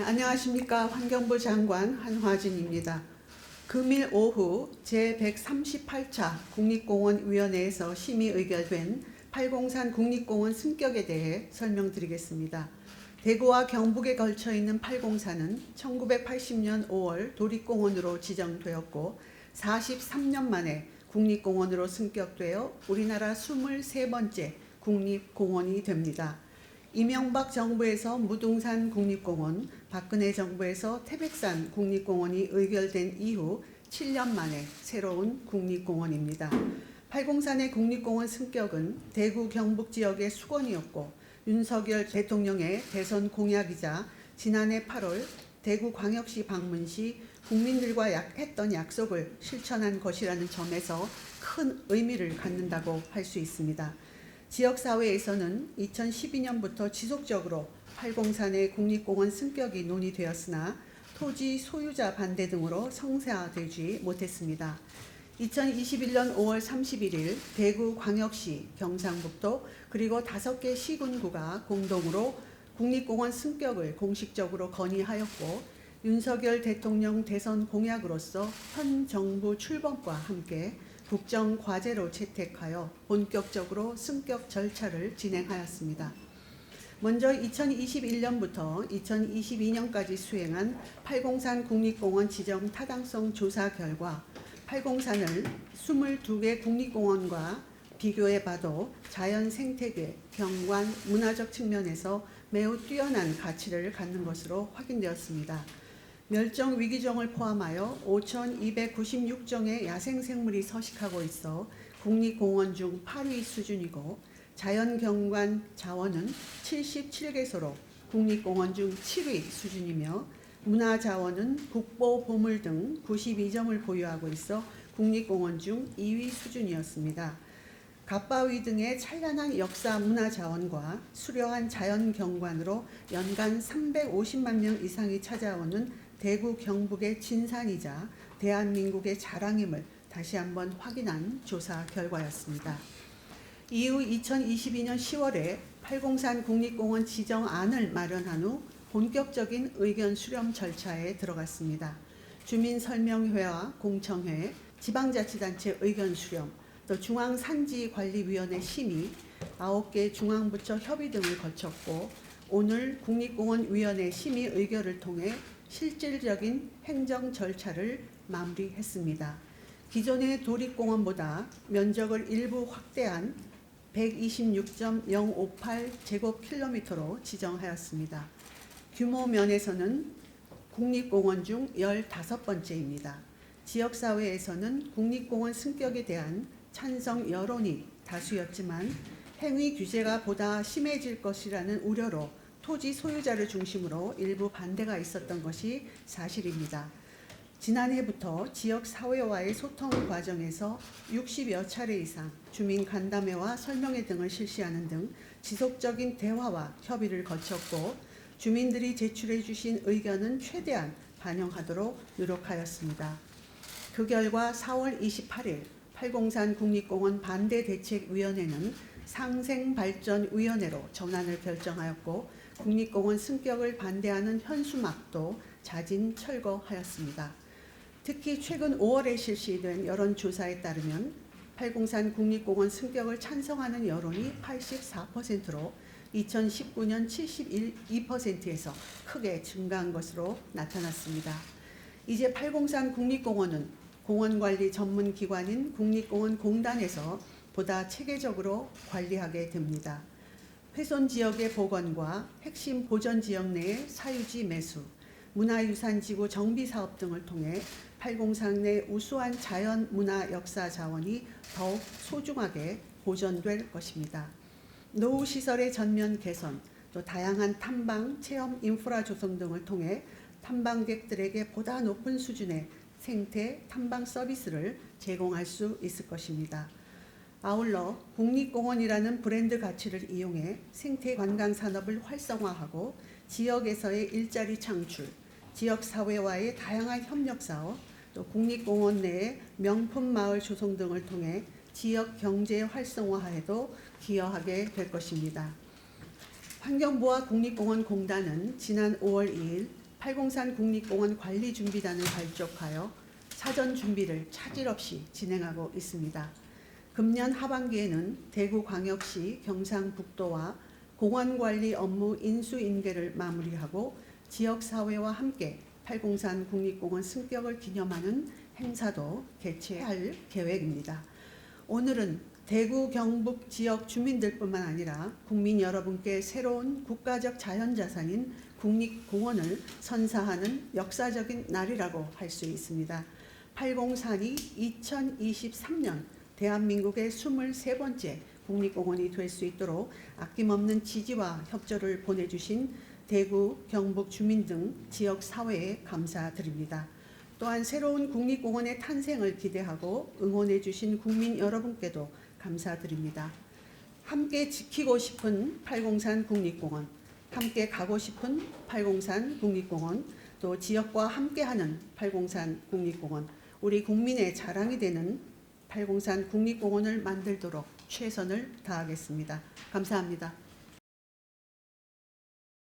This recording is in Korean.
안녕하십니까. 환경부 장관 한화진입니다. 금일 오후 제138차 국립공원위원회에서 심의 의결된 팔공산 국립공원 승격에 대해 설명드리겠습니다. 대구와 경북에 걸쳐 있는 팔공산은 1980년 5월 도립공원으로 지정되었고 43년 만에 국립공원으로 승격되어 우리나라 23번째 국립공원이 됩니다. 이명박 정부에서 무등산 국립공원, 박근혜 정부에서 태백산 국립공원이 의결된 이후 7년 만에 새로운 국립공원입니다. 팔공산의 국립공원 승격은 대구 경북 지역의 수건이었고 윤석열 대통령의 대선 공약이자 지난해 8월 대구광역시 방문 시 국민들과 했던 약속을 실천한 것이라는 점에서 큰 의미를 갖는다고 할 수 있습니다. 지역사회에서는 2012년부터 지속적으로 팔공산의 국립공원 승격이 논의되었으나 토지 소유자 반대 등으로 성사되지 못했습니다. 2021년 5월 31일 대구광역시, 경상북도 그리고 5개 시군구가 공동으로 국립공원 승격을 공식적으로 건의하였고 윤석열 대통령 대선 공약으로서 현 정부 출범과 함께 국정과제로 채택하여 본격적으로 승격 절차를 진행하였습니다. 먼저 2021년부터 2022년까지 수행한 팔공산 국립공원 지정 타당성 조사 결과 팔공산을 22개 국립공원과 비교해봐도 자연 생태계, 경관, 문화적 측면에서 매우 뛰어난 가치를 갖는 것으로 확인되었습니다. 멸종 위기종을 포함하여 5,296종의 야생생물이 서식하고 있어 국립공원 중 8위 수준이고 자연경관 자원은 77개소로 국립공원 중 7위 수준이며 문화자원은 국보, 보물 등 92점을 보유하고 있어 국립공원 중 2위 수준이었습니다. 갓바위 등의 찬란한 역사 문화자원과 수려한 자연경관으로 연간 350만 명 이상이 찾아오는 대구 경북의 진산이자 대한민국의 자랑임을 다시 한번 확인한 조사 결과였습니다. 이후 2022년 10월에 팔공산 국립공원 지정안을 마련한 후 본격적인 의견 수렴 절차에 들어갔습니다. 주민설명회와 공청회, 지방자치단체 의견 수렴, 또 중앙산지관리위원회 심의, 9개 중앙부처 협의 등을 거쳤고 오늘 국립공원위원회 심의 의결을 통해 실질적인 행정 절차를 마무리했습니다. 기존의 도립공원보다 면적을 일부 확대한 126.058제곱킬로미터로 지정하였습니다. 규모 면에서는 국립공원 중 15번째입니다. 지역사회에서는 국립공원 승격에 대한 찬성 여론이 다수였지만 행위 규제가 보다 심해질 것이라는 우려로 토지 소유자를 중심으로 일부 반대가 있었던 것이 사실입니다. 지난해부터 지역사회와의 소통 과정에서 60여 차례 이상 주민 간담회와 설명회 등을 실시하는 등 지속적인 대화와 협의를 거쳤고 주민들이 제출해 주신 의견은 최대한 반영하도록 노력하였습니다. 그 결과 4월 28일 팔공산 국립공원 반대대책위원회는 상생발전위원회로 전환을 결정하였고 국립공원 승격을 반대하는 현수막도 자진 철거하였습니다. 특히 최근 5월에 실시된 여론조사에 따르면 팔공산 국립공원 승격을 찬성하는 여론이 84%로 2019년 72%에서 크게 증가한 것으로 나타났습니다. 이제 팔공산 국립공원은 공원관리 전문기관인 국립공원공단에서 보다 체계적으로 관리하게 됩니다. 훼손지역의 복원과 핵심 보전지역 내의 사유지 매수, 문화유산지구 정비사업 등을 통해 팔공산 내 우수한 자연, 문화, 역사 자원이 더욱 소중하게 보존될 것입니다. 노후시설의 전면 개선, 또 다양한 탐방, 체험 인프라 조성 등을 통해 탐방객들에게 보다 높은 수준의 생태 탐방 서비스를 제공할 수 있을 것입니다. 아울러 국립공원이라는 브랜드 가치를 이용해 생태 관광 산업을 활성화하고 지역에서의 일자리 창출, 지역사회와의 다양한 협력 사업, 또 국립공원 내의 명품 마을 조성 등을 통해 지역 경제 활성화에도 기여하게 될 것입니다. 환경부와 국립공원공단은 지난 5월 2일 팔공산 국립공원 관리준비단을 발족하여 사전 준비를 차질 없이 진행하고 있습니다. 금년 하반기에는 대구광역시 경상북도와 공원관리 업무 인수인계를 마무리하고 지역사회와 함께 팔공산 국립공원 승격을 기념하는 행사도 개최할 계획입니다. 오늘은 대구 경북 지역 주민들뿐만 아니라 국민 여러분께 새로운 국가적 자연자산인 국립공원을 선사하는 역사적인 날이라고 할 수 있습니다. 팔공산이 2023년 대한민국의 23번째 국립공원이 될 수 있도록 아낌없는 지지와 협조를 보내주신 대구, 경북 주민 등 지역사회에 감사드립니다. 또한 새로운 국립공원의 탄생을 기대하고 응원해 주신 국민 여러분께도 감사드립니다. 함께 지키고 싶은 팔공산 국립공원, 함께 가고 싶은 팔공산 국립공원, 또 지역과 함께하는 팔공산 국립공원, 우리 국민의 자랑이 되는 팔공산 국립공원을 만들도록 최선을 다하겠습니다. 감사합니다.